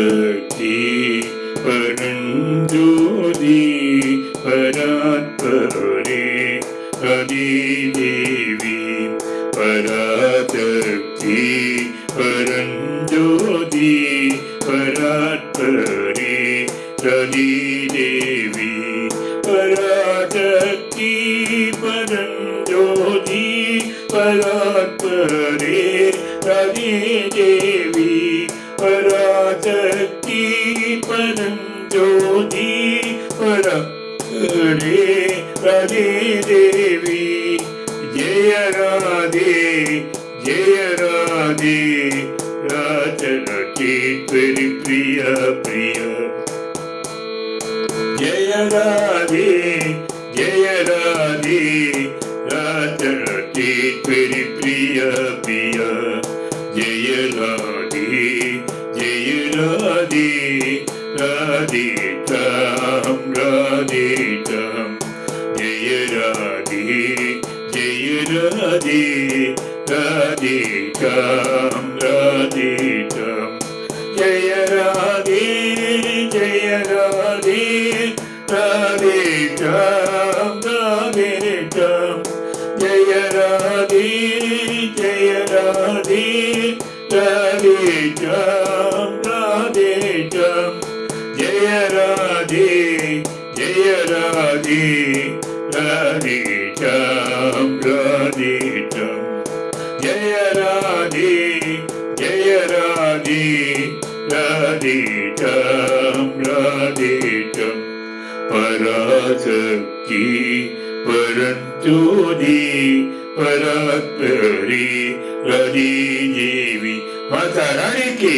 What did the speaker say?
பராசக்தி பரஞ்சோதி பராத்பரே ஆதிதேவி பராசக்தி பரஞ்சோதி பராத்பரே ஆதிதேவி பராசக்தி பரஞ்சோதி பராத்பரே ஆதிதேவி பராசக்தி பரஞ்சோதி பராத்பரே ஆதிதேவி ஜெய ராதே ராஜலட்சுமி பிரிய பிரிய ஜெய ராதே ராஜலட்சுமி பிரிய பிரிய ஜெய ராதே ராதே தாம் ராதே தாம் ஜெய ராதே ராதே தாம் ராதே தாம் ஜெய ராதே ராதே தாம் ராதே தாம் ஜெய ராதே தாம் ராதே தாம் ஜெய ராதே தாம் ராதே தாம் ஜெய ராதே தாம் ராதே தாம் பராசக்தி பரஞ்சோதி பராத்பரே ஆதிதேவி மாதா ராணி की